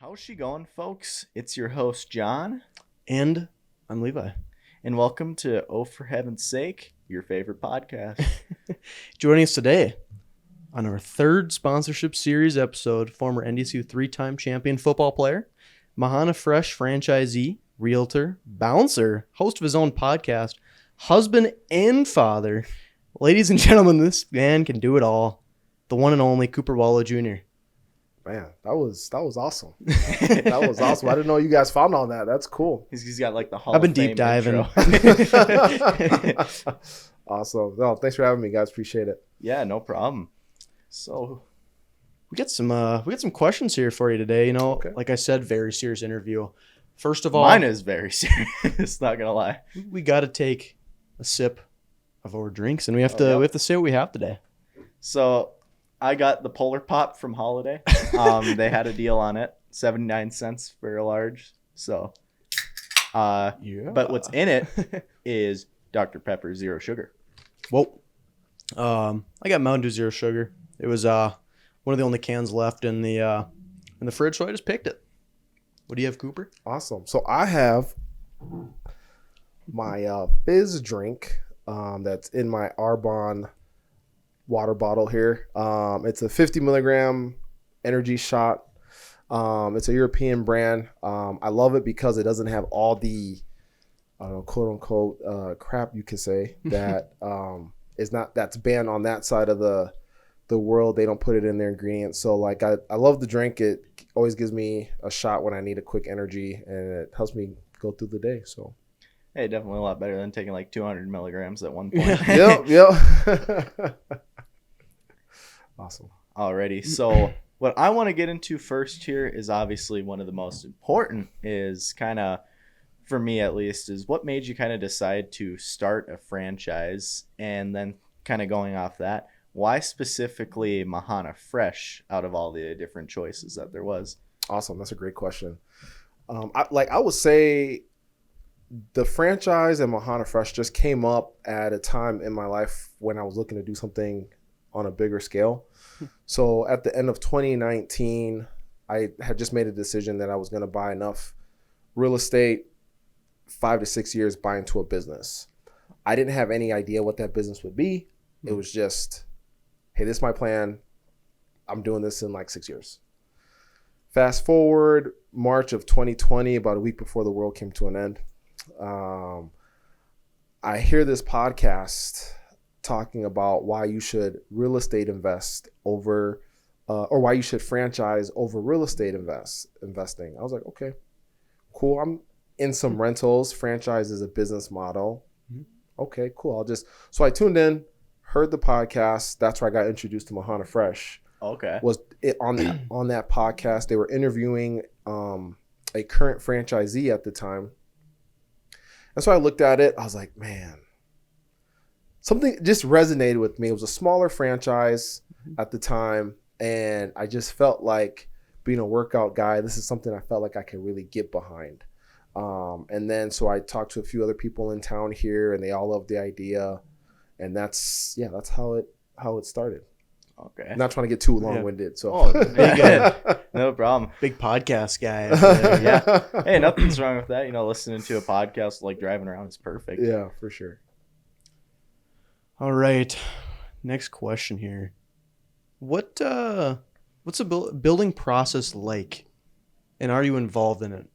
How's she going, folks? It's your host, John. And I'm Levi. And welcome to Oh, For Heaven's Sake, your favorite podcast. Joining us today on our third sponsorship series episode, former NDSU three-time champion football player, Mahana Fresh franchisee, realtor, bouncer, host of his own podcast, husband and father. Ladies and gentlemen, this man can do it all. The one and only Cooper Wahlo Jr. Man, that was awesome. That was awesome. I didn't know you guys found all that. That's cool. He's got like the Hall I've been of Fame deep diving. Awesome. No, thanks for having me, guys. Appreciate it. Yeah, no problem. So We got some questions here for you today. You know, Okay. like I said, very serious interview. First of all, mine is very serious, not gonna lie. we got to take a sip of our drinks, and we have Oh, to say what we have today. So I got the Polar Pop from Holiday. They had a deal on it, 79 cents for a large. So, Yeah. but what's in it is Dr. Pepper Zero Sugar. Whoa. I got Mountain Dew Zero Sugar. It was one of the only cans left in the fridge, so I just picked it. What do you have, Cooper? Awesome. So I have my fizz drink that's in my Arbonne water bottle here. It's a 50 milligram energy shot. It's a European brand. I love it because it doesn't have all the, I don't know, quote unquote crap you could say that that's banned on that side of the world. They don't put it in their ingredients. So like I love the drink. It always gives me a shot when I need a quick energy, and it helps me go through the day. So Hey, definitely a lot better than taking like 200 milligrams at one point. yep. Awesome. Already. So what I want to get into first here is obviously one of the most important is kind of, for me at least, is what made you kind of decide to start a franchise, and then kind of going off that, why specifically Mahana Fresh out of all the different choices that there was? Awesome. That's a great question. I would say the franchise and Mahana Fresh just came up at a time in my life when I was looking to do something on a bigger scale. So at the end of 2019, I had just made a decision that I was going to buy enough real estate, 5 to 6 years, buy into a business. I didn't have any idea what that business would be. It was just, hey, this is my plan. I'm doing this in like 6 years. Fast forward March of 2020, about a week before the world came to an end. I hear this podcast talking about why you should real estate invest over, or why you should franchise over real estate investing. I was like, okay, cool. I'm in some rentals. Franchise is a business model. Okay, cool. So I tuned in, heard the podcast. That's where I got introduced to Mahana Fresh. Okay. Was it on that podcast? They were interviewing a current franchisee at the time. And so I looked at it. I was like, man, something just resonated with me. It was a smaller franchise at the time, and I just felt like, being a workout guy, this is something I felt like I could really get behind. And then so I talked to a few other people in town here, and they all loved the idea. And that's how it started. Okay. I'm not trying to get too long-winded. So Oh, very good. No problem. Big podcast guy. Yeah. Hey, nothing's wrong with that. You know, listening to a podcast like driving around is perfect. Yeah, for sure. All right. Next question here. What's a building process like, and are you involved in it?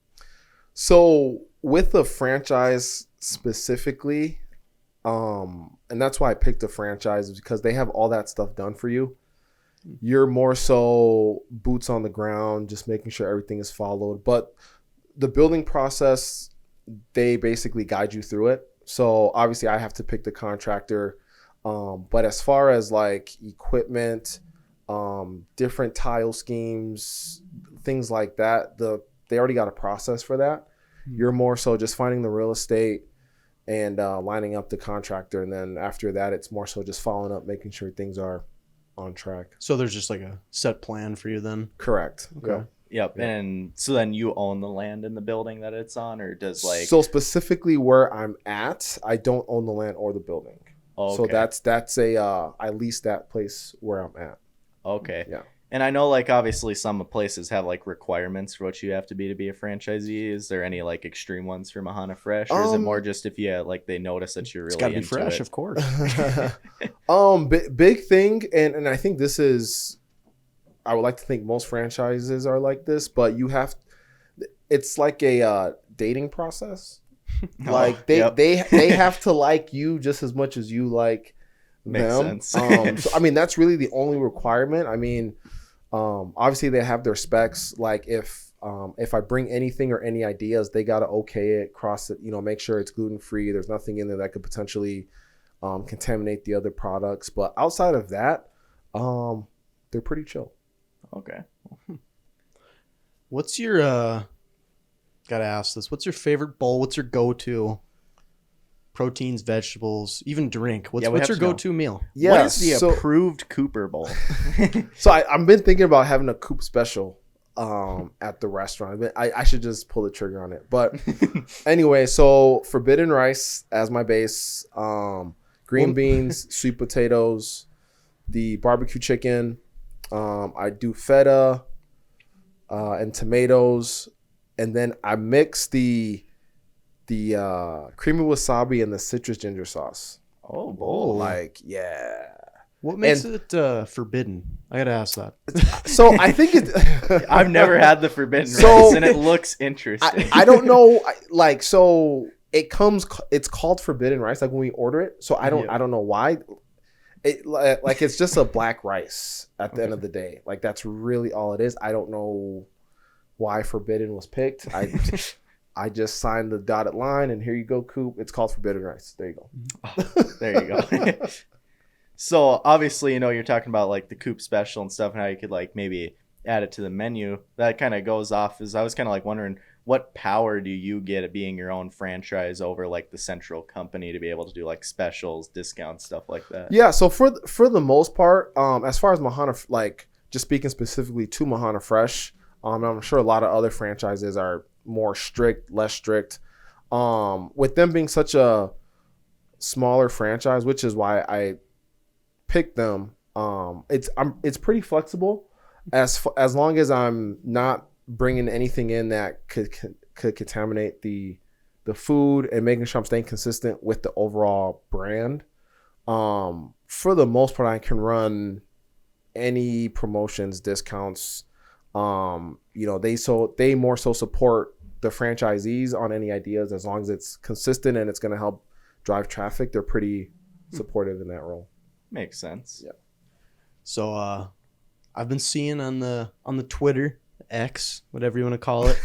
So with the franchise specifically, and that's why I picked a franchise, is because they have all that stuff done for you. You're more so boots on the ground, just making sure everything is followed. But the building process, they basically guide you through it. So obviously I have to pick the contractor. But as far as like equipment, different tile schemes, things like that, they already got a process for that. You're more so just finding the real estate and lining up the contractor. And then after that, it's more so just following up, making sure things are on track. So there's just like a set plan for you then? Correct. Okay. Yep. Yeah. And so then you own the land in the building that it's on, or does like... So specifically where I'm at, I don't own the land or the building. Okay. So that's I lease that place where I'm at. Okay. Yeah. And I know, like, obviously some places have like requirements for what you have to be a franchisee. Is there any like extreme ones for Mahana Fresh, or is it more just if you like they notice that you're It's really got to be into fresh, it? of course. Big thing, and I think this is, I would like to think most franchises are like this, but it's like a dating process. Like they have to like you just as much as you like Makes them. sense. So I mean, that's really the only requirement. I mean, obviously they have their specs. Like if I bring anything or any ideas, they gotta okay it, cross it, make sure it's gluten free. There's nothing in there that could potentially contaminate the other products. But outside of that, they're pretty chill. Okay. What's your gotta ask this? What's your favorite bowl? What's your go-to? Proteins, vegetables, even drink. What's your go-to meal? Yeah, what is the approved Cooper Bowl? So I've been thinking about having a Coop special at the restaurant. I should just pull the trigger on it. But anyway, so forbidden rice as my base, green beans, sweet potatoes, the barbecue chicken. I do feta and tomatoes, and then I mix the creamy wasabi and the citrus ginger sauce. Oh, boy. Like, yeah. What makes it forbidden? I gotta ask that. So I think I've never had the forbidden So- rice, and it looks interesting. I don't know. So it's called forbidden rice. Like when we order it. So I don't know why. It's just a black rice at the end of the day. Like that's really all it is. I don't know why forbidden was picked. I just signed the dotted line, and here you go, Coop. It's called forbidden rice. There you go. There you go. So obviously, you're talking about like the Coop special and stuff, and how you could like maybe add it to the menu. That kind of goes off. I was kind of like wondering, what power do you get at being your own franchise over like the central company to be able to do like specials, discounts, stuff like that? Yeah. So for the most part, as far as Mahana, like just speaking specifically to Mahana Fresh, I'm sure a lot of other franchises are more strict, less strict. With them being such a smaller franchise, which is why I picked them. It's pretty flexible, as long as I'm not bringing anything in that could contaminate the food, and making sure I'm staying consistent with the overall brand. For the most part, I can run any promotions, discounts. They more so support the franchisees on any ideas, as long as it's consistent and it's going to help drive traffic. They're pretty supportive in that role. Makes sense. Yeah. So I've been seeing on the Twitter, X, whatever you want to call it.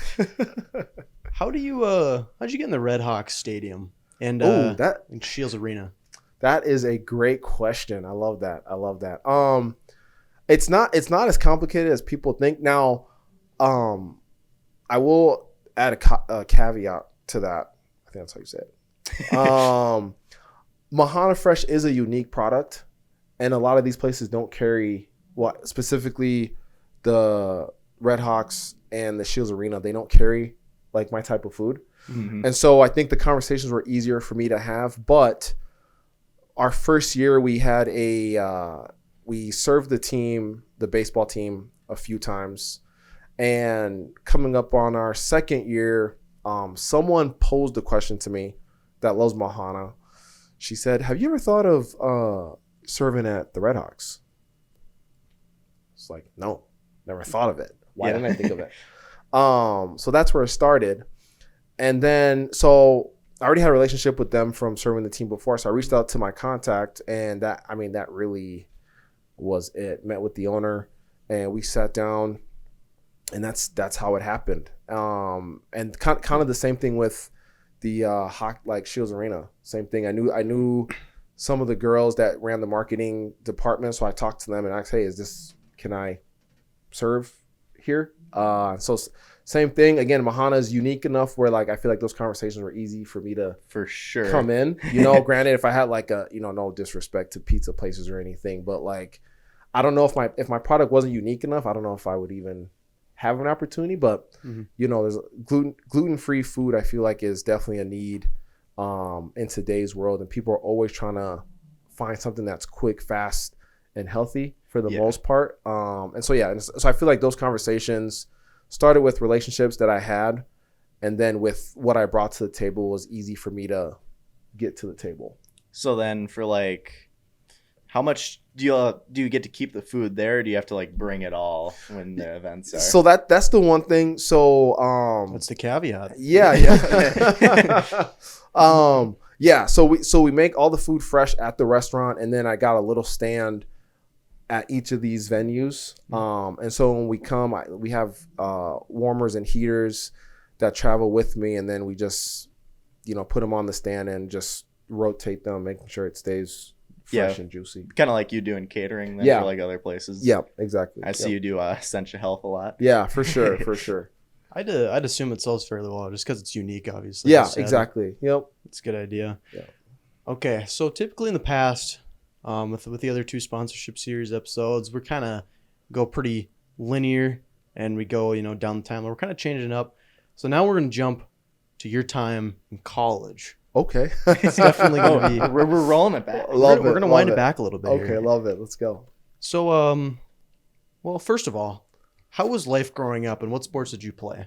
how'd you get in the Red Hawks stadium and in Shields Arena? That is a great question. I love that. It's not as complicated as people think. Now, I will add a caveat to that. I think that's how you say it. Mahana Fresh is a unique product, and a lot of these places don't carry specifically the Red Hawks and the Shields Arena. They don't carry like my type of food. Mm-hmm. And so I think the conversations were easier for me to have. But our first year, we had we served the baseball team a few times. And coming up on our second year, someone posed a question to me that loves Mahana. She said, "Have you ever thought of serving at the Red Hawks?" It's like, no, never thought of it. Why didn't I think of it? So that's where it started. And then, so I already had a relationship with them from serving the team before. So I reached out to my contact, and that really was it. Met with the owner, and we sat down, and that's how it happened. And kind of the same thing with the Shields Arena. Same thing. I knew some of the girls that ran the marketing department, so I talked to them and asked, "Hey, can I serve here?" So same thing. Again, Mahana is unique enough where like I feel like those conversations were easy for me to For sure. come in. Granted, if I had like no disrespect to pizza places or anything, but like I don't know if my product wasn't unique enough, I don't know if I would even have an opportunity. But there's gluten-free food. I feel like is definitely a need in today's world, and people are always trying to find something that's quick, fast, and healthy. for the most part. And so, yeah. So I feel like those conversations started with relationships that I had. And then with what I brought to the table was easy for me to get to the table. So then for like, how much do you get to keep the food there? Or do you have to like bring it all when the events are? So that's the one thing. So That's the caveat. yeah. Yeah. So we make all the food fresh at the restaurant, and then I got a little stand at each of these venues. And so when we come, we have warmers and heaters that travel with me, and then we just put them on the stand and just rotate them, making sure it stays fresh and juicy. Kind of like you doing catering then for like other places. Yeah, exactly. I see you do Essential Health a lot. Yeah, for sure, for sure. I'd assume it sells fairly well just because it's unique, obviously. Yeah, exactly. Yep. It's a good idea. Yeah. Okay, so typically in the past, with the other 2 sponsorship series episodes, we're kind of go pretty linear and we go, down the timeline. We're kind of changing it up. So now we're going to jump to your time in college. Okay. It's definitely going to be... We're rolling it back. We're going to wind it back a little bit Okay, here. love it. Let's go. So, well, first of all, how was life growing up and what sports did you play?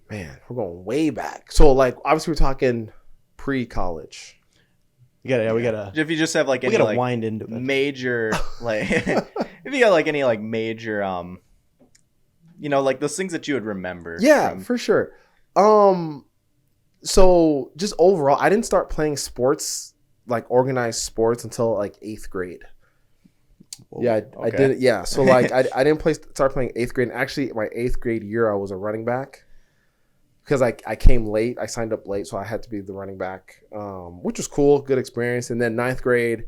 Man, we're going way back. So, like, obviously we're talking pre-college. We gotta If you just have like we any gotta like wind into it. major like if you got like any like major like those things that you would remember. Yeah, for sure. So just overall, I didn't start playing sports, like organized sports, until like 8th grade. Whoa, Yeah, okay. I did it. Yeah, so like I didn't start playing 8th grade. And actually, my 8th grade year, I was a running back because I came late. I signed up late, so I had to be the running back, which was cool, good experience. And then 9th grade,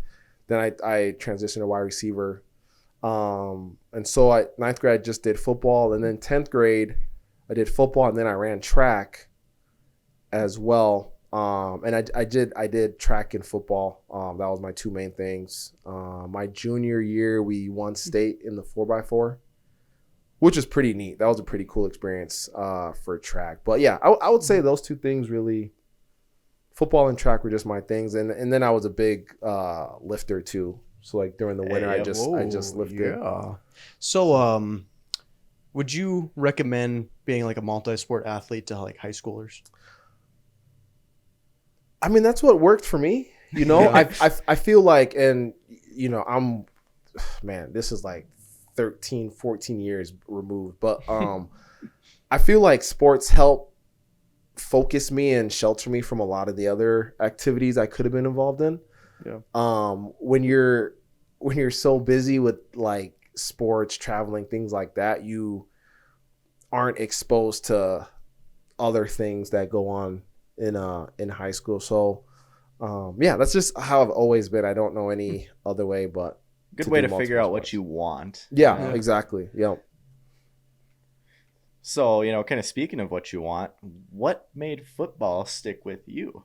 then I transitioned to wide receiver. And so 9th grade I just did football, and then 10th grade I did football, and then I ran track as well. And I did track and football. That was my 2 main things. My junior year we won state in the 4x4, which is pretty neat. That was a pretty cool experience for track. But yeah, I would say those 2 things really, football and track were just my things. And then I was a big lifter too. So like during the winter, I just lifted. Yeah. So, would you recommend being like a multi-sport athlete to like high schoolers? I mean, that's what worked for me. I feel like, and this is like 13, 14 years removed, but I feel like sports help focus me and shelter me from a lot of the other activities I could have been involved in. Yeah. When you're so busy with like sports, traveling, things like that, you aren't exposed to other things that go on in high school. So that's just how I've always been. I don't know any other way, but good way to figure out what you want. Yeah, exactly. Yep. So, kind of speaking of what you want, what made football stick with you?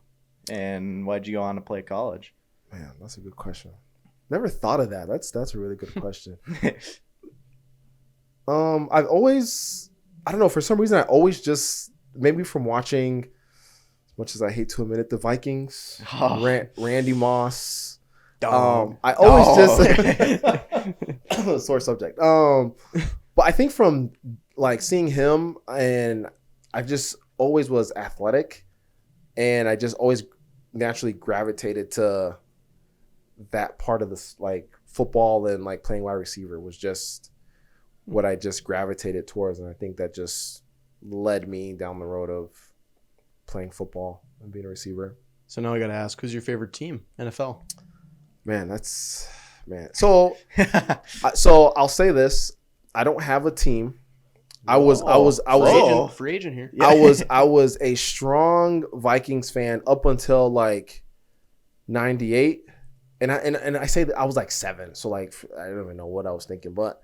And why'd you go on to play college? Man, that's a good question. Never thought of that. That's a really good question. I've always, I don't know, for some reason I always just, maybe from watching, as much as I hate to admit it, the Vikings, Randy Moss. I always just sore subject. But I think from like seeing him, and I just always was athletic, and I just always naturally gravitated to that part of this, like football and like playing wide receiver was just what I just gravitated towards, and I think that just led me down the road of playing football and being a receiver. So now I got to ask, who's your favorite team? NFL. So I'll say this: I don't have a team. I was free agent here. I was a strong Vikings fan up until like 98, and I say that I was like 7, so like I don't even know what I was thinking, but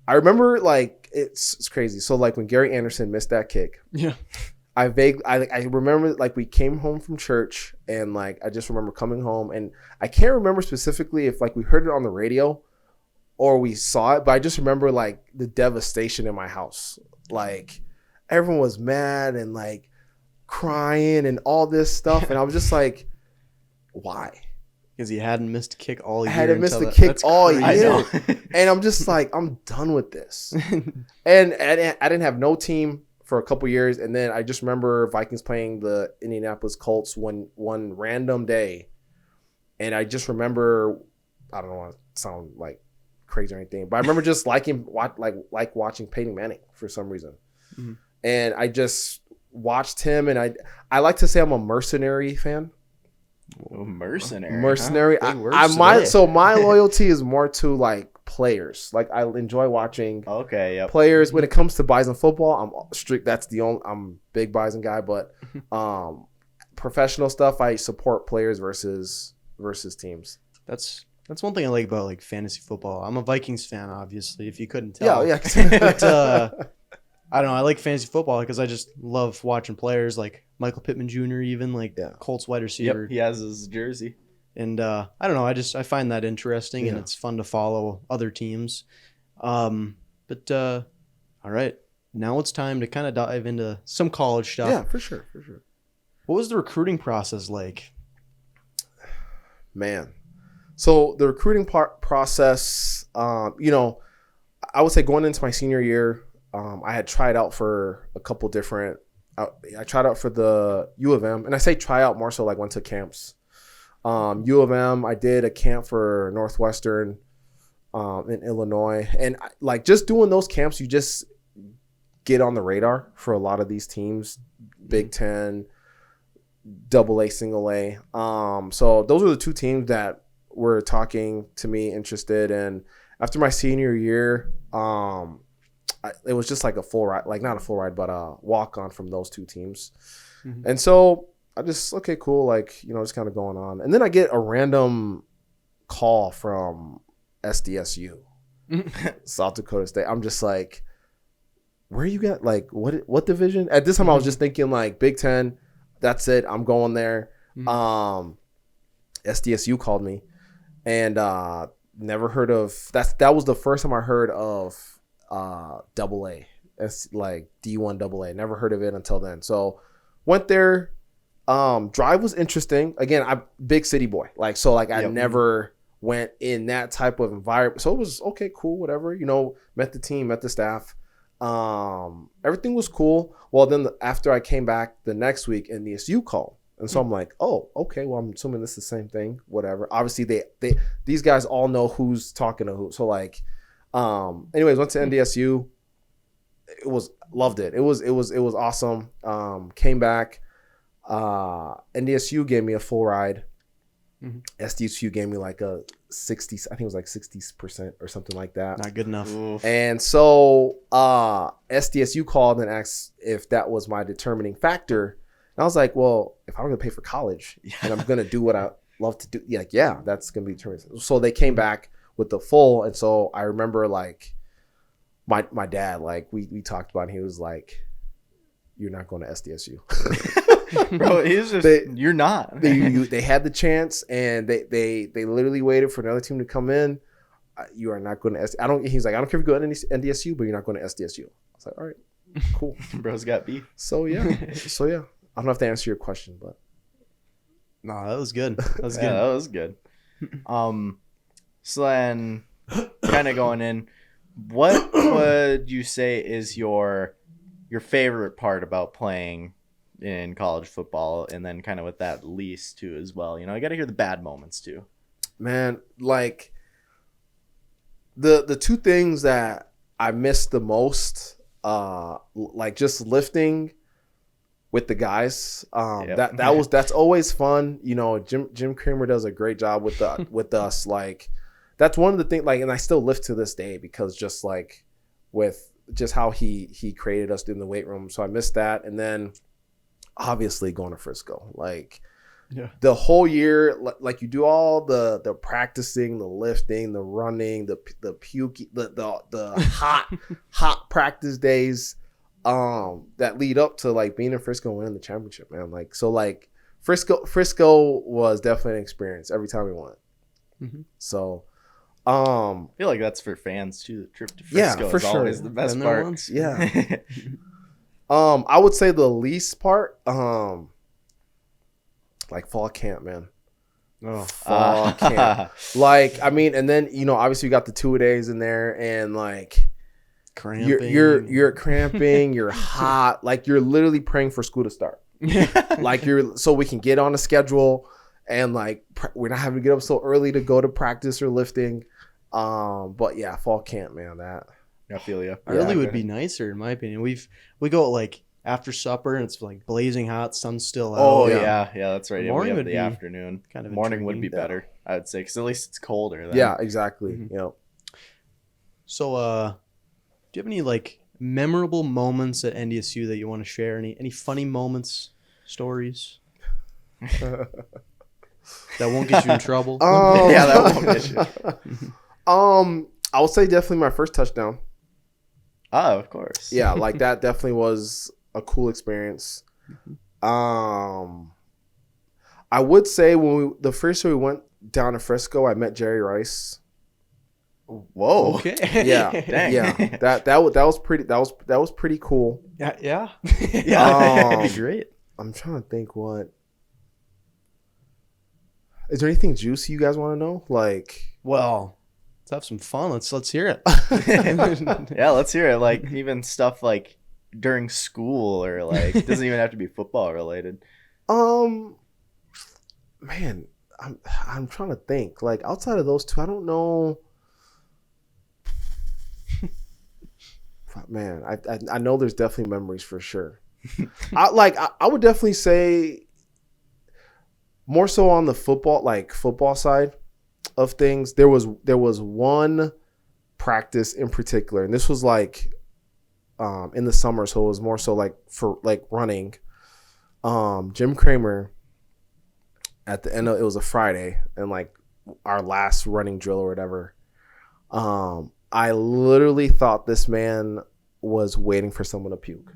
I remember like it's crazy. So like when Gary Anderson missed that kick, yeah, I remember like we came home from church, and like I just remember coming home, and I can't remember specifically if like we heard it on the radio or we saw it, but I just remember like the devastation in my house. Like everyone was mad and like crying and all this stuff, and I was just like, why? Because he hadn't missed a kick all year. I hadn't missed until a kick that's all crazy. I year. know. And I'm just like, I'm done with this. And I didn't have no team for a couple years. And then I just remember Vikings playing the Indianapolis Colts one random day. And I just remember, I don't want to sound like crazy or anything, but I remember just watching Peyton Manning for some reason. Mhm. And I just watched him, and I like to say I'm a mercenary fan. Oh, mercenary. Mercenary. Big words So today. my loyalty is more to like players. Like I enjoy watching Okay, yep. players. When it comes to Bison football, I'm strict. I'm a big Bison guy, but professional stuff, I support players versus teams. That's one thing I like about like fantasy football. I'm a Vikings fan, obviously, if you couldn't tell. Yeah. But I don't know. I like fantasy football because I just love watching players like Michael Pittman Jr. even like Yeah. Colts wide receiver. Yep, he has his jersey. And I don't know. I find that interesting, and Yeah. it's fun to follow other teams. But all right, now it's time to kind of dive into some college stuff. Yeah, for sure. What was the recruiting process like? Man. So the recruiting process, I would say going into my senior year, I had tried out for a couple different. I tried out for the U of M, and I say try out more so like went to camps. U of M, I did a camp for Northwestern in Illinois, and like just doing those camps, you just get on the radar for a lot of these teams, Big Ten, Double A, Single A. So those are the two teams that were talking to me, interested. And after my senior year, it was just like a full ride, like not a full ride, but a walk on from those two teams. Mhm. And so I just, okay, cool. Like, just kind of going on. And then I get a random call from SDSU, South Dakota State. I'm just like, where you got, like, what division? At this time, I was just thinking like Big Ten. That's it. I'm going there. SDSU called me, and never heard of that was the first time I heard of Double A. It's like D1 Double A. Never heard of it until then. So went there. Drive was interesting. Again, I'm big city boy. I Yep. never went in that type of environment. So it was okay, cool, whatever. Met the team, met the staff. Everything was cool. Well, then after I came back the next week, NDSU called. And so I'm like, oh, okay, well, I'm assuming this is the same thing, whatever. Obviously, these guys all know who's talking to who. So anyways, went to NDSU. Loved it. It was awesome. Came back. NDSU gave me a full ride. Mhm. SDSU gave me like a 60, I think it was like 60% or something like that. Not good enough. Oof. And so SDSU called and asked if that was my determining factor. And I was like, well, if I'm going to pay for college and I'm going to do what I love to do, that's going to be determining. So they came back with the full. And so I remember like my dad, like we talked about, and he was like, you're not going to SDSU. Bro, he's just, you're not. They had the chance, and they literally waited for another team to come in. You are not going to He's like, I don't care if you go to NDSU, but you're not going to SDSU. I was like, all right, cool. Bro's got beef. So yeah. I don't know if to answer your question, but No, that was good. That was Yeah, good. that was good. So then, kind of going in, what would you say is your favorite part about playing in college football, and then kind of with that least too as well? I got to hear the bad moments too. man, like the two things that I miss the most, like just lifting with the guys. Yep. That's always fun. Jim Kramer does a great job with us. Like that's one of the things, like, and I still lift to this day because just like with just how he created us in the weight room. So I miss that. And then obviously going to Frisco, like the whole year, like you do all the practicing, the lifting, the running, the puke, the hot practice days that lead up to like being in Frisco and winning the championship, man. Like, so like Frisco was definitely an experience every time we went. Mhm. So I feel like that's for fans too. The trip to Frisco for is sure. always the best Been there part. once? yeah. I would say the least part, like fall camp, man. Oh, fall camp. Like, I mean, and then, you know, obviously you got the 2-a-days in there, and like cramping. you're cramping, you're hot, like you're literally praying for school to start. Like so we can get on a schedule, and like we're not having to get up so early to go to practice or lifting. But yeah, fall camp, man, that I feel you. Early would be nicer in my opinion. We go like after supper and it's like blazing hot, sun's still out. Oh yeah, that's right. Yeah, we Morning have would the be afternoon. kind of Morning would be intriguing. better, I would say, because at least it's colder. Then. yeah, exactly. Mhm. Yep. So do you have any like memorable moments at NDSU that you want to share? Any funny moments, stories that won't get you in trouble? Yeah, that won't get you. I would say definitely my first touchdown. Oh, of course. Yeah, like that definitely was a cool experience. I would say the first year we went down to Frisco, I met Jerry Rice. Whoa. Okay. Yeah, Dang. yeah. That was pretty cool. Yeah. Yeah, That'd be great. I'm trying to think what. Is there anything juicy you guys want to know? Like, Well, let's have some fun. Let's hear it. yeah. Let's hear it. Like even stuff like during school, or like it doesn't even have to be football related. man, I'm trying to think. Like outside of those two, I don't know. Man, I know there's definitely memories for sure. I would definitely say more so on the football side of things. There was one practice in particular, and this was like in the summer, so it was more so like for like running. Jim Kramer at the end of it was a Friday, and like our last running drill or whatever. I literally thought this man was waiting for someone to puke,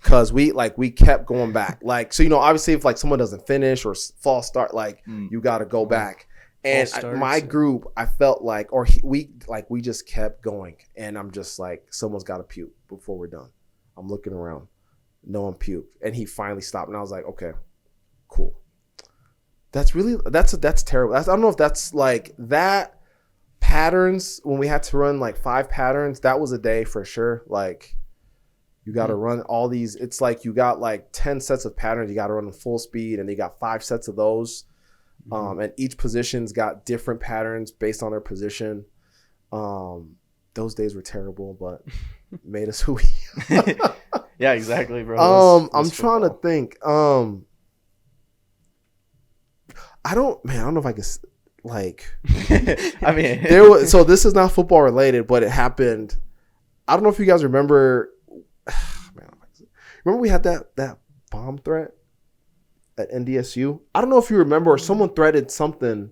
because we kept going back. Like, so, you know, obviously if like someone doesn't finish or false start, like you got to go back. And my group, I felt like, we just kept going, and I'm just like, someone's got to puke before we're done. I'm looking around, no one puked, and he finally stopped, and I was like, okay, cool. That's terrible. I don't know if that's like that. Patterns, when we had to run like 5 patterns, that was a day for sure. Like, you got to run all these. It's like you got like 10 sets of patterns. You got to run full speed, and they got 5 sets of those. And each position's got different patterns based on their position. Those days were terrible, but made us who we. Yeah, exactly, bro. I'm trying to think. I don't know if I can. Like, I mean, so this is not football related, but it happened. I don't know if you guys remember. Man, remember we had that bomb threat at NDSU? I don't know if you remember, or someone threatened something,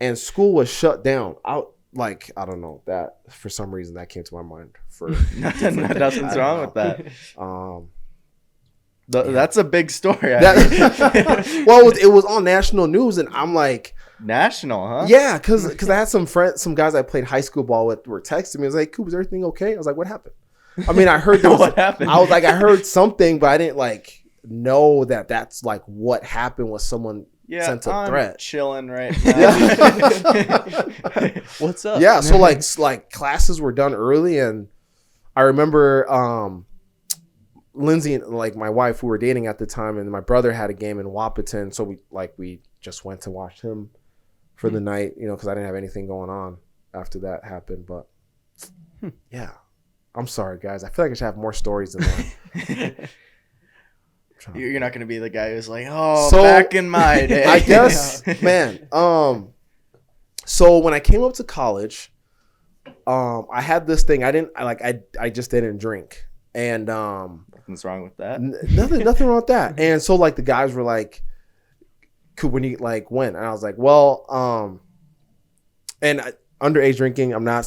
and school was shut down. I don't know, that for some reason that came to my mind. For nothing's wrong with that. That's a big story. Well, it was on national news, and I'm like, national, huh? yeah, because I had some guys I played high school ball with were texting me. I was like, "Coop, is everything okay?" I was like, "What happened?" I mean, I heard what happened. I was like, I heard something, but I didn't like know that that's like what happened was someone sent a threat. Chilling right now. What's up? Yeah, so like classes were done early, and I remember Lindsay, like my wife, who were dating at the time, and my brother had a game in Wapaton, so we just went to watch him for the night, you know, because I didn't have anything going on after that happened. But yeah, I'm sorry, guys. I feel like I should have more stories than that. You're not gonna be the guy who's like, oh, So, back in my day. I guess, man. So when I came up to college, I had this thing. I just didn't drink, and Nothing's wrong with that. nothing wrong with that. And so like the guys were like, "Cool, when you like when?" And I was like, "Well, underage drinking. I'm not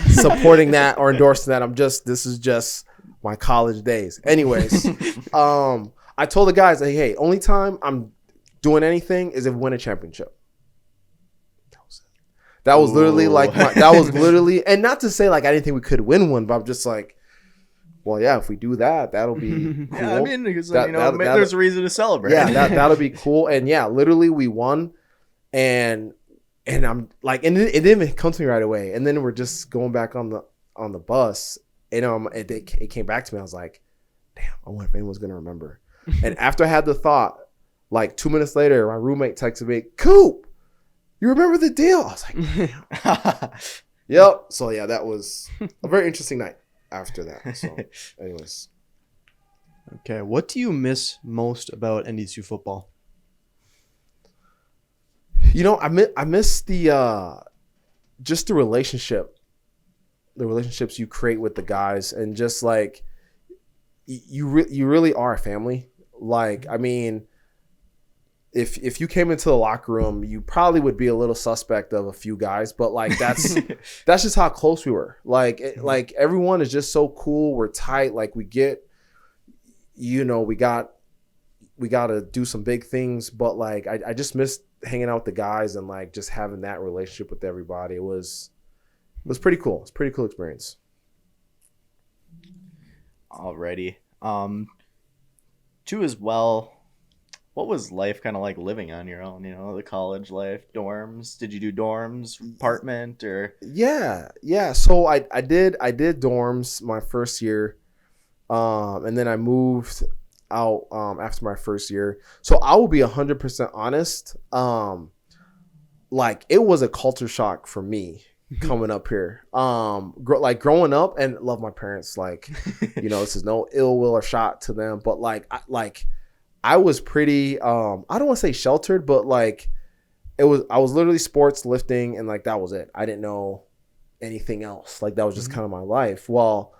supporting that or endorsing that. This is just my college days." Anyways, I told the guys, like, "Hey, only time I'm doing anything is if we win a championship." That was literally like that was literally, and not to say like I didn't think we could win one, but I'm just like, well, yeah, if we do that, that'll be cool. Yeah, I mean, because That'll- there's a reason to celebrate. Yeah, that'll be cool. And yeah, literally we won, and I'm like, and it didn't even come to me right away. And then we're just going back on the bus, and it came back to me. I was like, damn, I wonder if anyone's gonna remember. And after I had the thought, like 2 minutes later, my roommate texted me, Coop, you remember the deal? I was like, yep. So yeah, that was a very interesting night after that. So anyways. Okay, what do you miss most about NDSU football? I miss the just the relationships you create with the guys, and just like you really are a family. Like, I mean, if you came into the locker room, you probably would be a little suspect of a few guys, but like that's just how close we were. Like like everyone is just so cool. We're tight. Like we get, we got to do some big things, but like I just miss hanging out with the guys and like just having that relationship with everybody. It was pretty cool. It's a pretty cool experience. Alrighty. Too as well, what was life kind of like living on your own? The college life, dorms. Did you do dorms, apartment, or? Yeah. So I did dorms my first year, and then I moved out after my first year. So I will be 100% honest. Like it was a culture shock for me coming up here. Growing up, and love my parents. Like, this is no ill will or shot to them, but I was pretty. I don't want to say sheltered, but like I was literally sports, lifting, and like that was it. I didn't know anything else. Like that was just kind of my life. Well,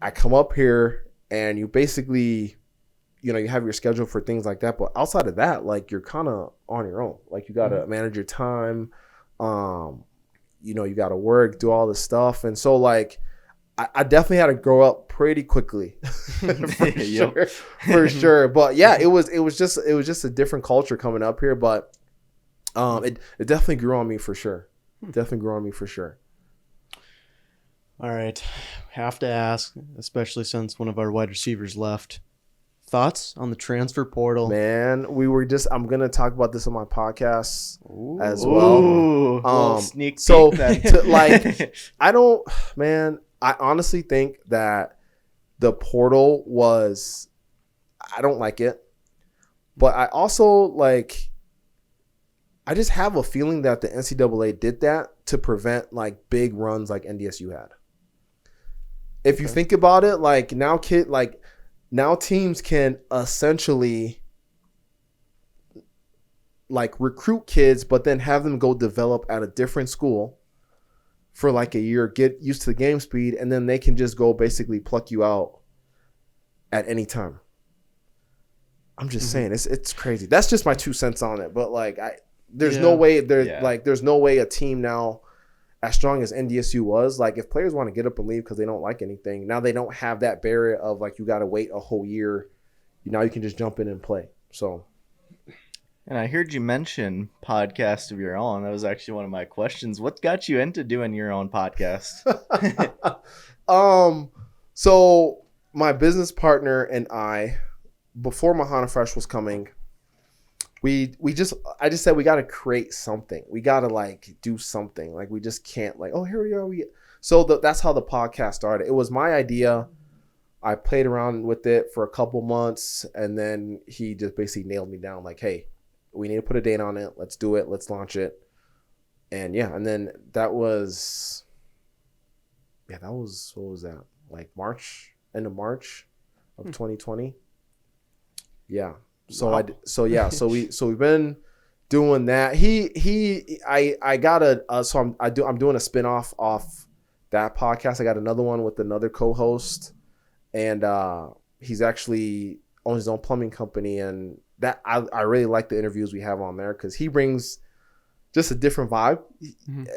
I come up here, and you basically, you have your schedule for things like that. But outside of that, like you're kind of on your own. Like you got to manage your time. You got to work, do all this stuff. And so like, I definitely had to grow up pretty quickly for sure. But yeah, it was just a different culture coming up here. But it definitely grew on me for sure. All right. Have to ask, especially since one of our wide receivers left. Thoughts on the transfer portal? Man, I'm going to talk about this on my podcast as well. Ooh, sneak peek then. I honestly think that the portal I don't like it. But I also I just have a feeling that the NCAA did that to prevent like big runs like NDSU had. If you think about it, like now teams can essentially like recruit kids, but then have them go develop at a different school for like a year, get used to the game speed, and then they can just go basically pluck you out at any time. I'm just saying, it's crazy. That's just my 2 cents on it. But like there's no way a team now as strong as NDSU was, like if players want to get up and leave because they don't like anything, now they don't have that barrier of like you got to wait a whole year. Now you can just jump in and play. So, and I heard you mention podcast of your own. That was actually one of my questions. What got you into doing your own podcast? So my business partner and I, before Mahana Fresh was coming, I just said we got to create something. We got to like do something. Like we just can't like, oh, here we are. So that's how the podcast started. It was my idea. I played around with it for a couple months, and then he just basically nailed me down. Like, hey, we need to put a date on it. Let's do it. Let's launch it. And yeah, and then that was what was that? Like end of March of 2020. Yeah. So wow. We've been doing that. I'm doing a spinoff off that podcast. I got another one with another co-host, and he's actually owns his own plumbing company, and that I really like the interviews we have on there because he brings just a different vibe.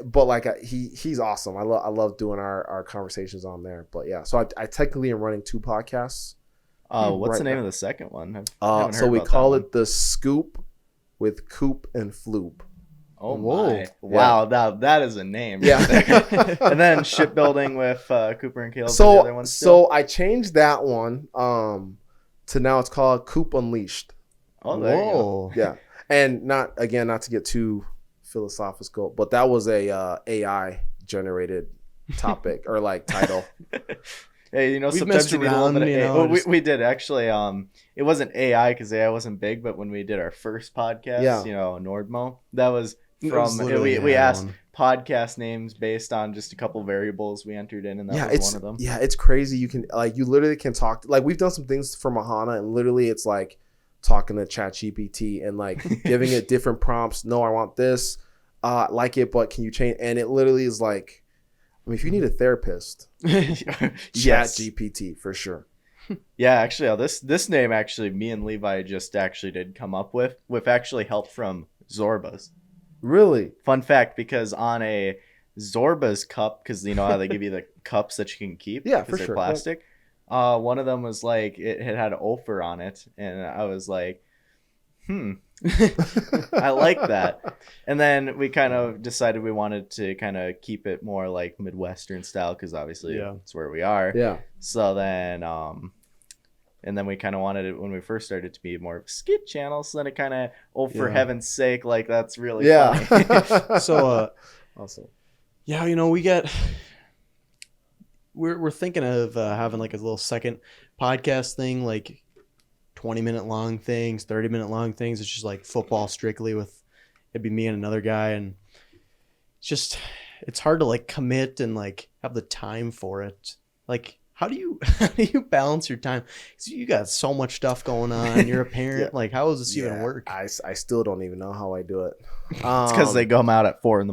But like he's awesome. I love doing our conversations on there. But yeah, so I technically am running 2 podcasts. What's the name of the second one? So we call it The Scoop with Coop and Floop. Oh Whoa. my! Wow, that is a name. Yeah. Right. And then shipbuilding with Cooper and Caleb. The other one So I changed that one to now it's called Coop Unleashed. Oh, there you go. Whoa. Yeah, and not to get too philosophical, but that was a AI generated topic or like title. Hey, you know, We've sometimes messed you need a little around, bit of you AI. know, Well, just- we did actually. It wasn't AI because AI wasn't big, but when we did our first podcast, Yeah. you know, Nordmo, that was It was from. literally We AI asked one. podcast names based on just a couple variables we entered in, and that was one of them. Yeah, it's crazy. You can you literally can talk. Like we've done some things for Mahana, and literally it's like talking to ChatGPT and like giving it different prompts. No, I want this. Like it, but can you change? And it literally is like, I mean, if you need a therapist, Yes. ChatGPT for sure. Yeah, actually, this name actually me and Levi just actually did come up with actually help from Zorba's. Really? Fun fact, because on a Zorba's cup, because you know how they give you the cups that you can keep, Yeah, because for they're sure. plastic. One of them was like it had Ophir on it, and I was like, I like that. And then we kind of decided we wanted to kind of keep it more like Midwestern style, because obviously Yeah. it's where we are. Yeah. So then, and then we kind of wanted it when we first started to be more of a skit channel. So then it kind of, for Yeah. heaven's sake, like that's really Yeah. funny. So, awesome. yeah, you know, we're thinking of having like a little second podcast thing, like 20-minute long things, 30-minute long things. It's just like football strictly with, it'd be me and another guy. And it's hard to like commit and like have the time for it. Like, how do you balance your time? 'Cause you got so much stuff going on. You're a parent. Yeah. Like, how does this even work? I still don't even know how I do it. It's because they come out at 4 a.m.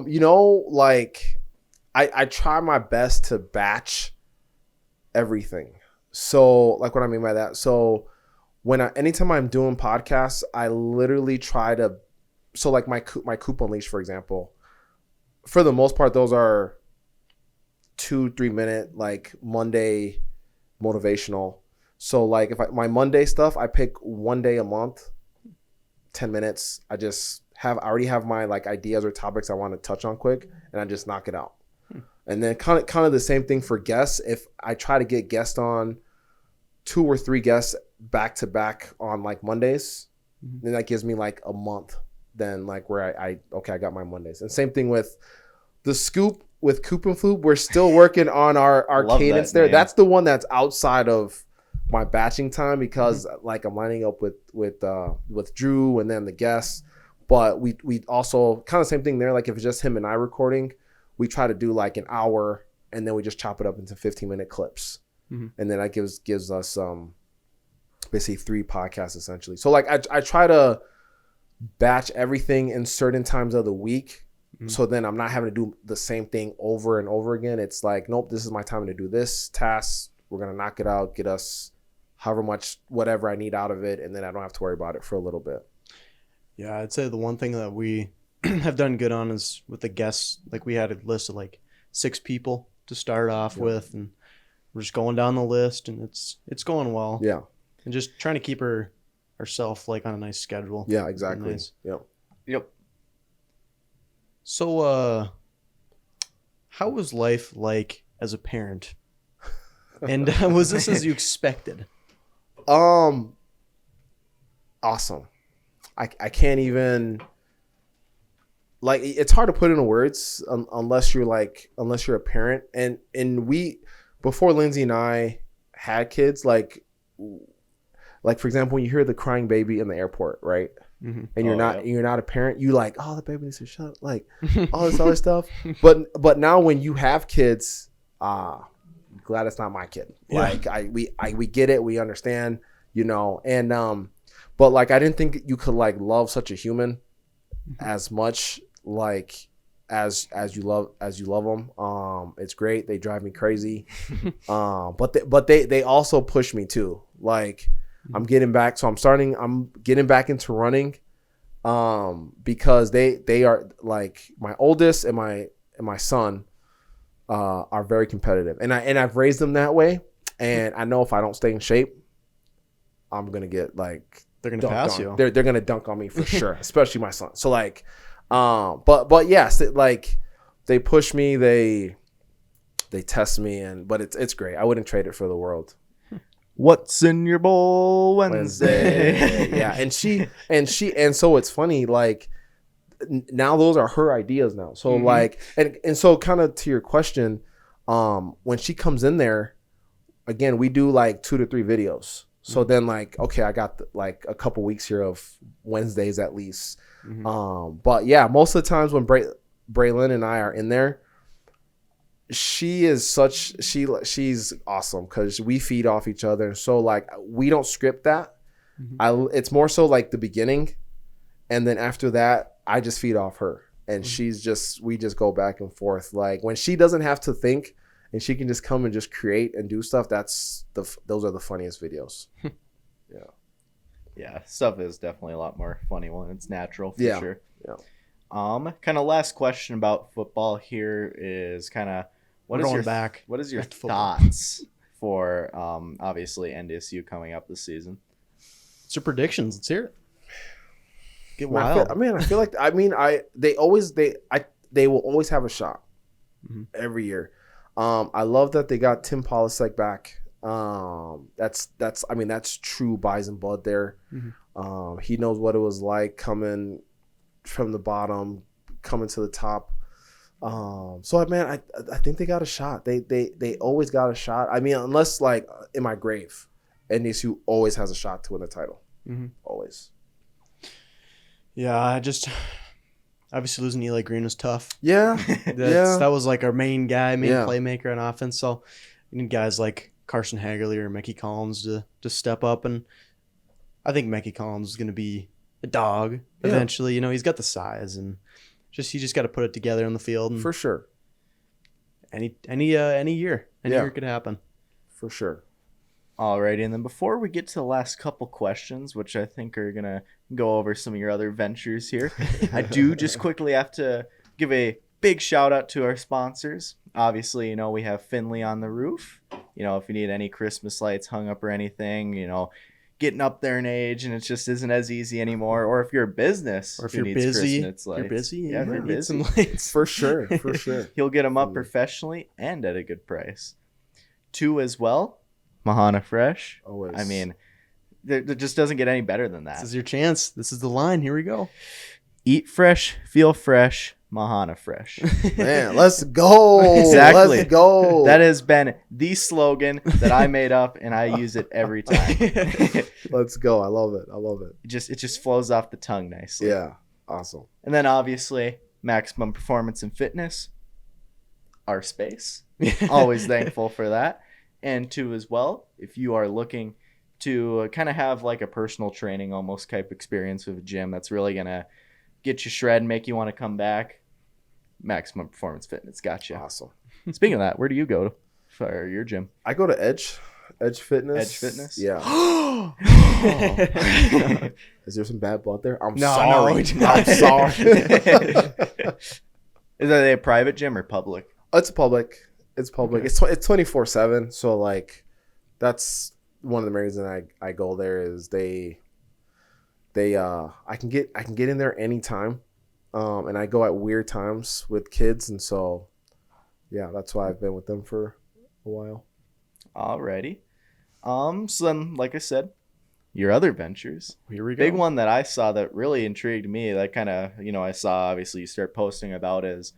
You know, like I try my best to batch everything. So like what I mean by that. So anytime I'm doing podcasts, I literally try to, so like my Coop Unleashed, for example, for the most part, those are 2-3 minute, like Monday motivational. So like if my Monday stuff, I pick one day a month, 10 minutes. I already have my like ideas or topics I want to touch on quick, and I just knock it out. And then kind of the same thing for guests. If I try to get guests on, 2 or 3 guests back to back on like Mondays, then that gives me like a month. Then like where I got my Mondays. And same thing with the Scoop with Coop and Floop. We're still working on our Love cadence that there. name. That's the one that's outside of my batching time, because like I'm lining up with Drew and then the guests. But we also kind of same thing there. Like if it's just him and I recording, we try to do like an hour, and then we just chop it up into 15-minute clips. And then that gives us basically 3 podcasts essentially. So like I try to batch everything in certain times of the week. So then I'm not having to do the same thing over and over again. It's like, nope, this is my time to do this task. We're going to knock it out, get us however much, whatever I need out of it. And then I don't have to worry about it for a little bit. Yeah, I'd say the one thing that we have done good on is with the guests. Like we had a list of like 6 people to start off with, and we're just going down the list, and it's going well. Yeah. And just trying to keep ourselves like on a nice schedule. Yeah, exactly. Nice. Yep. Yep. So, how was life like as a parent? And was this as you expected? Awesome. I can't even, like, it's hard to put into words unless you're a parent. And before Lindsay and I had kids, like for example, when you hear the crying baby in the airport, right? And you're not a parent, you like, oh, the baby needs to shut up, like all this other stuff. But now when you have kids, glad it's not my kid. Yeah. Like we get it, we understand, you know. And but like I didn't think you could like love such a human as much like as you love them. It's great. They drive me crazy. But they also push me too. Like I'm getting back into running because they are like my oldest and my son are very competitive, and I've raised them that way. And I know if I don't stay in shape, I'm gonna get like They're gonna dunked pass on. you. They're gonna dunk on me for sure, especially my son. So like, but yes, like they push me, they test me, but it's great. I wouldn't trade it for the world. What's in your bowl Wednesday? Yeah, and so it's funny, like now those are her ideas now. So like, and so kind of to your question, when she comes in there, again, we do like 2 to 3 videos. So then like, okay, I got like a couple weeks here of Wednesdays at least. But yeah, most of the times when Braylon and I are in there, she's awesome because we feed off each other. So like we don't script that. It's more so like the beginning, and then after that I just feed off her, and we just go back and forth. Like when she doesn't have to think and she can just come and just create and do stuff, those are the funniest videos. Yeah, stuff is definitely a lot more funny when it's natural for sure. Yeah. Kind of last question about football here is kind of what is your thoughts for obviously NDSU coming up this season? What's your predictions? Let's hear it. Get wild. I feel like they will always have a shot every year. I love that they got Tim Polasek back. That's true Bison blood there. He knows what it was like coming from the bottom, coming to the top. So man, I think they got a shot. They always got a shot. I mean, unless like in my grave, NDSU always has a shot to win the title. Always. Yeah, obviously losing Eli Green was tough. Yeah. That was like our main guy, Yeah. playmaker on offense. So you need guys like Carson Hagerly or Mickey Collins to step up, and I think Mickey Collins is going to be a dog eventually. You know, he's got the size, and you just got to put it together on the field. And for sure. Any year could happen. For sure. Alrighty, and then before we get to the last couple questions, which I think are gonna go over some of your other ventures here, I do just quickly have to give a big shout out to our sponsors. Obviously, you know, we have Finley on the Roof. You know, if you need any Christmas lights hung up or anything, you know, getting up there in age and it just isn't as easy anymore. Or if you're a business, or if you're busy, yeah, if you're busy, some lights. For sure. He'll get them up professionally and at a good price. 2 as well. Mahana Fresh. Always. I mean, there just doesn't get any better than that. This is your chance. This is the line. Here we go. Eat fresh, feel fresh, Mahana Fresh. Man, let's go. Exactly. Let's go. That has been the slogan that I made up, and I use it every time. Let's go. I love it. It just flows off the tongue nicely. Yeah. Awesome. And then obviously, Maximum Performance and Fitness, our space. Always thankful for that. And 2 as well, if you are looking to kind of have like a personal training almost type experience with a gym that's really going to get you shred and make you want to come back, Maximum Performance Fitness got you. Awesome. Speaking of that, where do you go for your gym? I go to Edge Fitness. Edge Fitness? Yeah. Is there some bad blood there? I'm No, sorry. no, I'm sorry. Is that a private gym or public? It's public. It's public. Okay. It's 24/7. So like, that's one of the main reasons I go there is I can get in there anytime, and I go at weird times with kids, and so yeah, that's why I've been with them for a while. Alrighty. So then, like I said, your other ventures. Here we go. Big one that I saw that really intrigued me. That kind of I saw obviously you start posting about is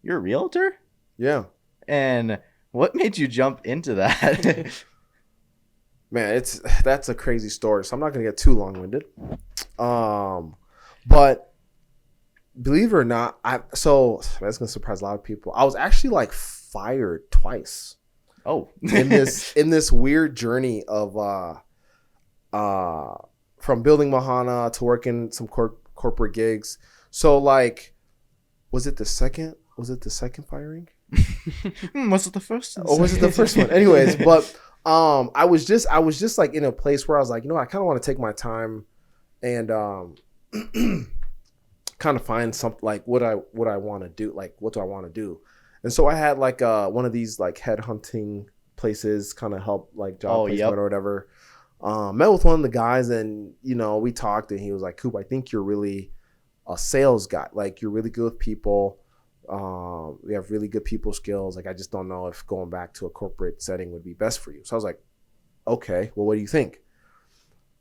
you're a realtor. Yeah. And what made you jump into that? Man, that's a crazy story. So I'm not gonna get too long-winded. But believe it or not, that's gonna surprise a lot of people. I was actually like fired twice. Oh, in this weird journey of from building Mahana to working some corporate gigs. So like, was it the second firing? Was it the first? Or was it the first one? Anyways, but I was just like in a place where I was like, I kind of want to take my time and kind of find something like what I want to do, like what do I want to do. And so I had like one of these like headhunting places kind of help like job placement or whatever. Met with one of the guys, and we talked, and he was like, "Coop, I think you're really a sales guy. Like, you're really good with people. We have really good people skills. Like, I just don't know if going back to a corporate setting would be best for you." So I was like, "Okay, well, what do you think?"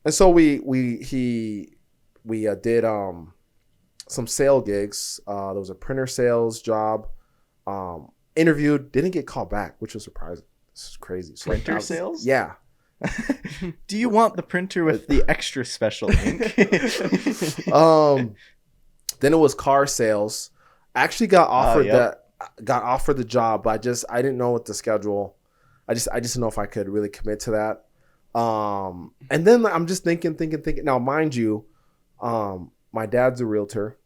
And so we did some sale gigs. There was a printer sales job. Interviewed, didn't get called back, which was surprising. This is crazy. So Printer sales? Yeah. Do you want the printer with the extra special ink? Then it was car sales. I actually got offered the job, but I didn't know what the schedule. I just didn't know if I could really commit to that. And then I'm just thinking. Now, mind you, my dad's a realtor.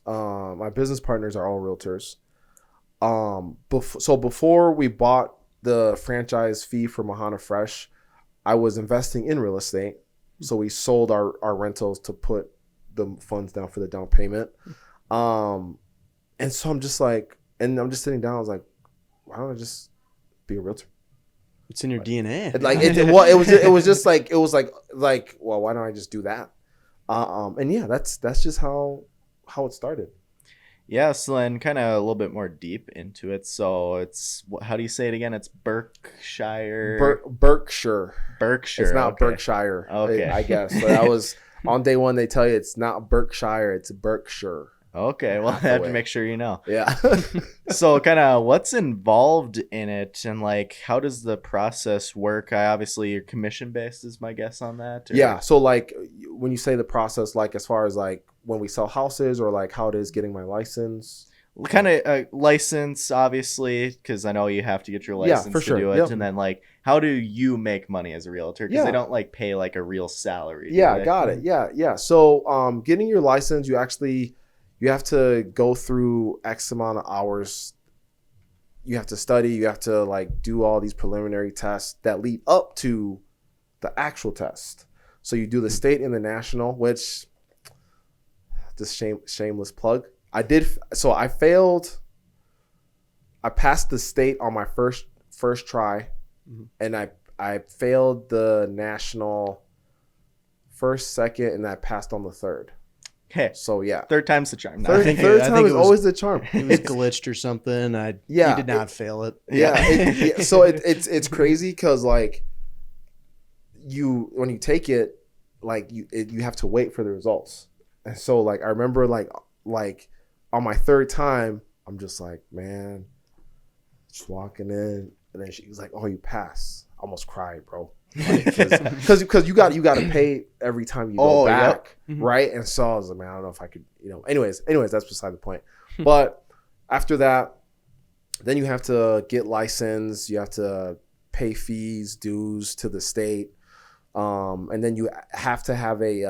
My business partners are all realtors. So before we bought the franchise fee for Mahana Fresh, I was investing in real estate. So we sold our rentals to put the funds down for the down payment. And so I'm just sitting down. I was like, why don't I just be a realtor? It's in your DNA. Like it was just like well, why don't I just do that? And yeah, that's just how it started. Yeah, so then kind of a little bit more deep into it. So it's, how do you say it again? It's Berkshire. Berkshire. Berkshire. It's not okay. Berkshire. Okay. I guess. So that was on day one. They tell you it's not Berkshire. It's Berkshire. Okay, well, I have to make sure you know. Yeah. So kind of what's involved in it, and like how does the process work? Obviously you're commission based is my guess on that. Or? Yeah. So like when you say the process, like as far as like when we sell houses, or like how it is getting my license. Kind of license, obviously, because I know you have to get your license for to sure. do it. Yep. And then like how do you make money as a realtor? Because they don't like pay like a real salary. Yeah, got it. Yeah. So getting your license, you have to go through X amount of hours. You have to study. You have to like do all these preliminary tests that lead up to the actual test. So you do the state and the national, which this shameless plug. I did. So I failed. I passed the state on my first try, and I failed the national first, second, and I passed on the third. Okay. So yeah, third time's the charm. Third time is always the charm. It was glitched or something. He did not fail it. Yeah. So it's crazy because like when you take it, like you have to wait for the results. And so like I remember like on my third time, I'm just like, man, just walking in, and then she was like, "Oh, you pass." I almost cried, bro. Because you got to pay every time you go back, right? And so I was like, man, I don't know if I could, Anyways, that's beside the point. But after that, then you have to get licensed. You have to pay fees, dues to the state, and then you have to have like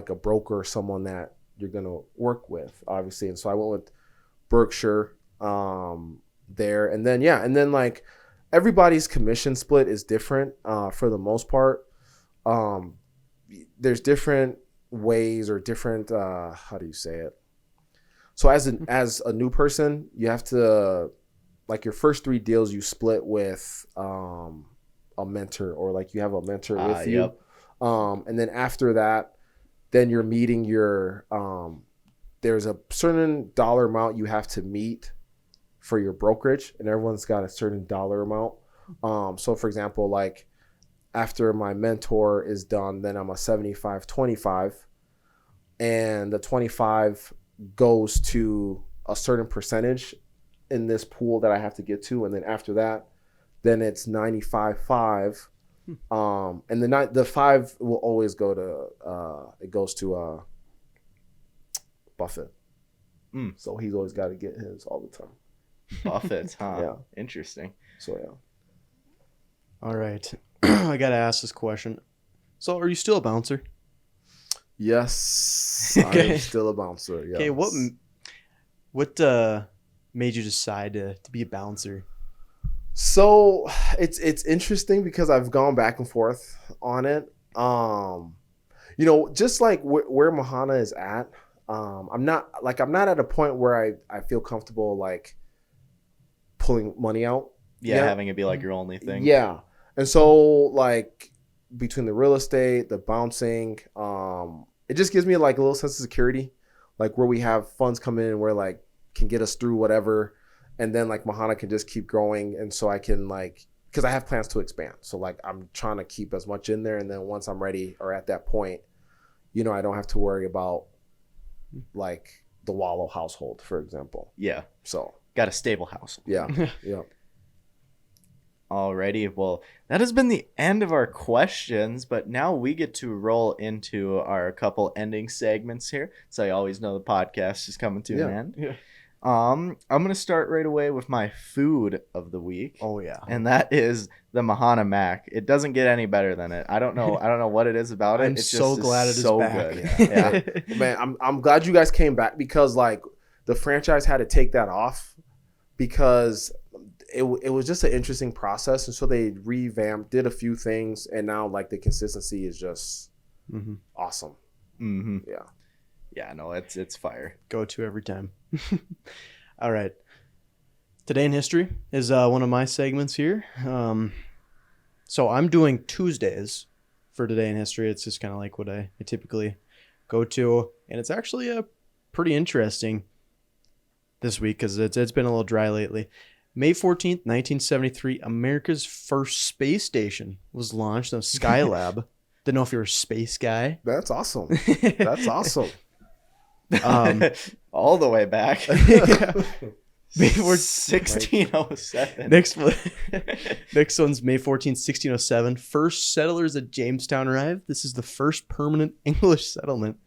a broker or someone that you're gonna work with, obviously. And so I went with Berkshire there, and then like. Everybody's commission split is different for the most part. There's different ways or different, how do you say it? So as a new person, you have to, like your first 3 deals you split with a mentor, or like you have a mentor with you. Yep. And then after that, then you're meeting your, there's a certain dollar amount you have to meet for your brokerage, and everyone's got a certain dollar amount. So for example, like after my mentor is done, then I'm a 75-25, and the 25 goes to a certain percentage in this pool that I have to get to. And then after that, then it's 95-5. And the 5 will always go to, it goes to Buffett. So he's always got to get his all the time. Buffett, huh? Yeah. Interesting. So yeah. All right. I got to ask this question. So are you still a bouncer? Yes. Okay. I'm still a bouncer. Yes. Okay. What made you decide to be a bouncer? So it's interesting because I've gone back and forth on it. Just like where Mahana is at, I'm not at a point where I feel comfortable like pulling money out. Yeah, having it be like your only thing. Yeah. And so like between the real estate, the bouncing, it just gives me like a little sense of security, like where we have funds come in and where like can get us through whatever. And then like Mahana can just keep growing. And so I can like, because I have plans to expand. So like I'm trying to keep as much in there. And then once I'm ready or at that point, you know, I don't have to worry about like the Wahlo household, for example. Yeah. So Got a stable household. yeah. Yeah. Alrighty, well, that has been the end of our questions, but now we get to roll into our couple ending segments here. So I always know the podcast is coming to an end. Yeah. I'm gonna start right away with my food of the week. Oh yeah. And that is the Mahana Mac. It doesn't get any better than it. I don't know what it is about it. I'm it's so just glad it is so back. good. Yeah. Man, I'm glad you guys came back because like the franchise had to take that off because it was just an interesting process, and so they revamped, did a few things, and now like the consistency is just awesome. Mm-hmm. Yeah. Yeah, no, it's fire. Go to every time. All right. Today in history is one of my segments here. So I'm doing Tuesdays for Today in History. It's just kind of like what I typically go to, and it's actually pretty interesting this week because it's been a little dry lately. May 14th, 1973, America's first space station was launched on Skylab. Didn't know if you were a space guy. That's awesome. That's awesome. All the way back. May 1607. Next one's May 14th, 1607. First settlers at Jamestown arrived. This is the first permanent English settlement.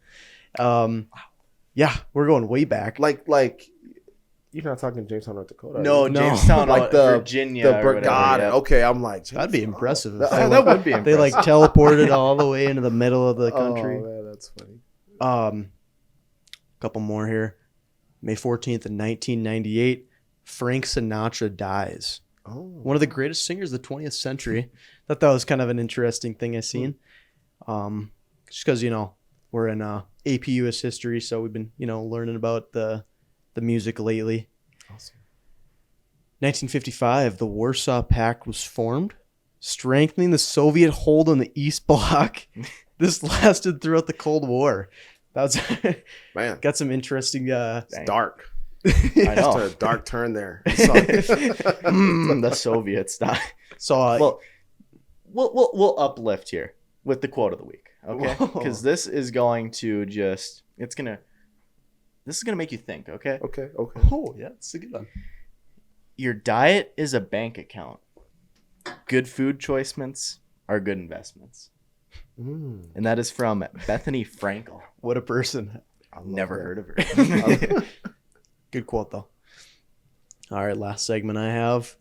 Yeah, we're going way back. Like you're not talking Jamestown, North Dakota. No, No. Jamestown, like Virginia. or whatever, got it. yeah. Okay, I'm like That'd be impressive. if That- they, That would be they like teleported all the way into the middle of the country. Oh man, that's funny. Couple more here. May 14th in 1998, Frank Sinatra dies. Oh, One of the greatest singers of the 20th century. Thought that was kind of an interesting thing I seen. Just because, we're in AP US history, so we've been, learning about the music lately. awesome. 1955, the Warsaw Pact was formed, strengthening the Soviet hold on the East Bloc. This lasted throughout the Cold War. That was Man, got some interesting. it's dark. I know. It's a dark turn there. So, The Soviets. So Well, we'll uplift here with the quote of the week, okay? Whoa. Because this is going to this is gonna make you think, okay? okay. oh yeah, it's a good one. Your diet is a bank account. Good food choices are good investments. And that is from Bethany Frankel. What a person. I've never heard of her. Good quote though. All right, last segment I have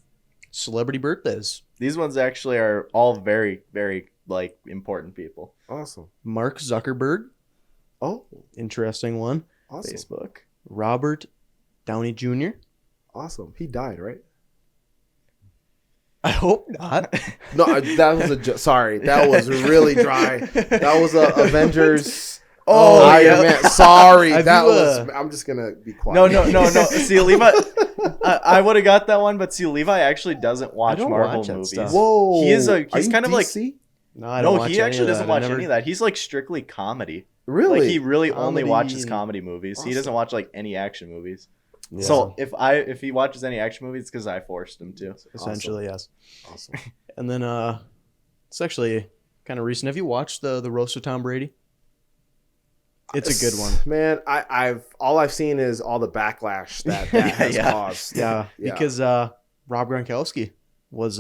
celebrity birthdays. These ones actually are all very, very like important people. Awesome. Mark Zuckerberg, Oh, interesting one. awesome. Facebook. Robert Downey Jr. Awesome. He died, right? I hope not. No, that was sorry. That was really dry. That was a Avengers. Oh, Iron yeah. Man. Sorry, Have that you, was. I'm just gonna be quiet. No. See, Levi, I would have got that one, but see, Levi actually doesn't watch don't Marvel watch that movies. stuff. Whoa. He's Are he's you kind of like DC? No, I don't no, watch he any actually of doesn't that. I watch never- any of that. He's like strictly comedy. Really? Like he really only Comedy. watches comedy movies. He doesn't Awesome. watch like any action movies. Yeah. So if he watches any action movies, it's because I forced him to. Essentially, yes. Awesome. And then it's actually kind of recent. Have you watched the roast of Tom Brady? It's a good one. Man, I've seen is all the backlash that has Yeah. caused. Yeah, Yeah. because Rob Gronkowski was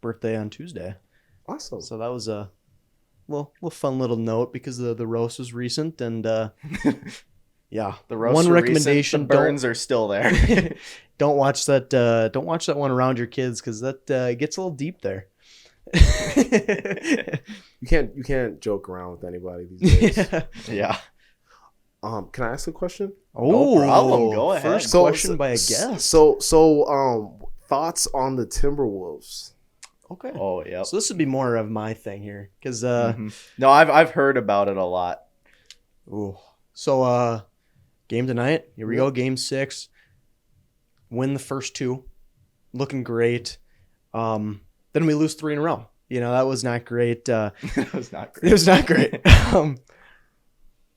birthday on Tuesday, Awesome. so that was a little fun little note because the roast was recent and yeah. The roast one were recommendation: recent, the burns are still there. don't watch that. Don't watch that one around your kids because that gets a little deep there. You can't joke around with anybody these days. Yeah. Can I ask a question? Oh, problem. Go ahead. First So- question by a guest. So thoughts on the Timberwolves? Okay. Oh yeah. So this would be more of my thing here because No, I've heard about it a lot. ooh. So game tonight. Here we go. Game 6. Win the first 2. Looking great. then we lose 3 in a row. That was not great. That was not great. It was not great.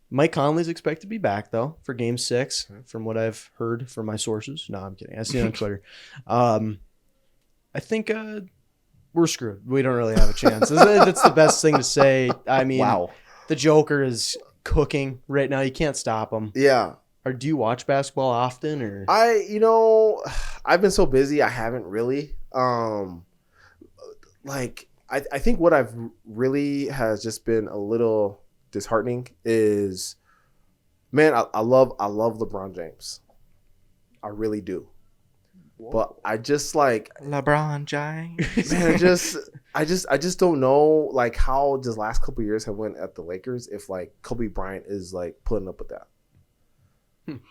Mike Conley's expected to be back, though, for Game 6, from what I've heard from my sources. No, I'm kidding. I see it on Twitter. I think we're screwed. We don't really have a chance. That's the best thing to say. I mean, Wow. The Joker is cooking right now. You can't stop him. Yeah. Or do you watch basketball often? Or I've been so busy, I haven't really. I think what I've really has just been a little disheartening is, man, I love LeBron James. I really do. Whoa. But I just LeBron James. Man, I just don't know like how this last couple of years have went at the Lakers if like Kobe Bryant is like putting up with that.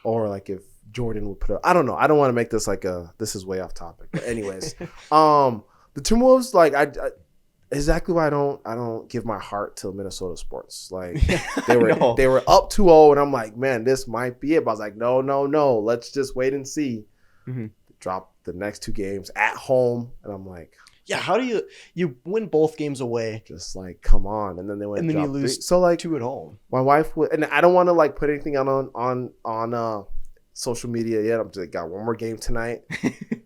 Or like if Jordan would put up. I don't know. I don't want to make this like this is way off topic. But anyways, the Timberwolves, like I exactly why I don't give my heart to Minnesota sports. Like they were up 2-0 and I'm like, man, this might be it. But I was like, no. Let's just wait and see. Mm-hmm. Drop the next 2 games at home and I'm like, yeah, how do you win both games away? Just like, come on. And then they went and then you lose 3. So like 2 at home. My wife would, and I don't want to like put anything out on social media yet. I'm just got one more game tonight.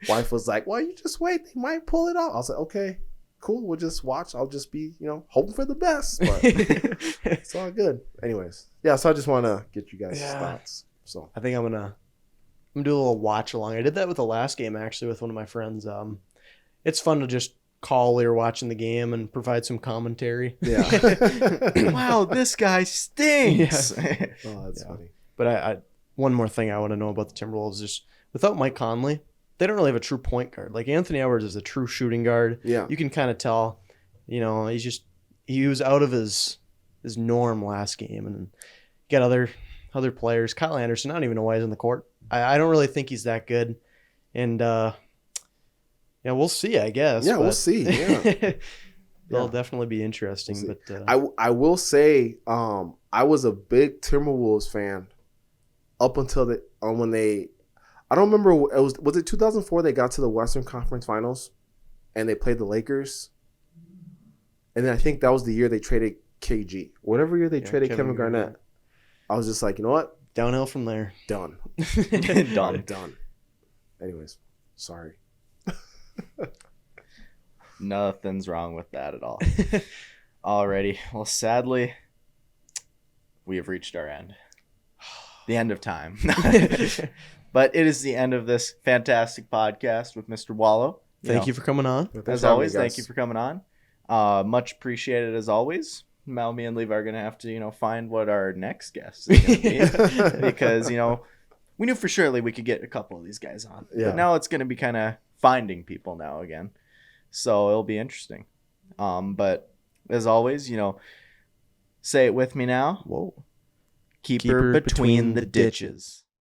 Wife was like, well, you just wait, they might pull it off. I was like, okay, cool, we'll just watch. I'll just be, hoping for the best, but it's all good. Anyways, yeah, so I just want to get you guys' thoughts. So I think I'm gonna do a little watch along. I did that with the last game actually with one of my friends. It's fun to just call while you're watching the game and provide some commentary. Yeah. Wow, this guy stinks. Yeah. Oh, that's funny. But I one more thing I want to know about the Timberwolves is without Mike Conley, they don't really have a true point guard. Like Anthony Edwards is a true shooting guard. Yeah. You can kind of tell, he was out of his norm last game, and you got other players. Kyle Anderson, I don't even know why he's on the court. I don't really think he's that good. And yeah, we'll see, I guess. Yeah, we'll see. Yeah. They'll definitely be interesting. But I will say, I was a big Timberwolves fan up until when they, I don't remember, was it 2004 they got to the Western Conference Finals and they played the Lakers? And then I think that was the year they traded KG. Whatever year they traded Kevin Garnett. I was just like, you know what? Downhill from there. Done. Done. Anyways, sorry. Nothing's wrong with that at all. Alrighty. Well, sadly, we have reached our end. The end of time. But it is the end of this fantastic podcast with Mr. Wahlo. Thank you for coming on. As always, thank you for coming on. Much appreciated as always. Now me and Levi are going to have to, find what our next guest is going to be. Because, we knew for surely we could get a couple of these guys on. Yeah. But now it's going to be kind of finding people now again. So it'll be interesting. But as always, say it with me now. Whoa. Keep her between the ditches.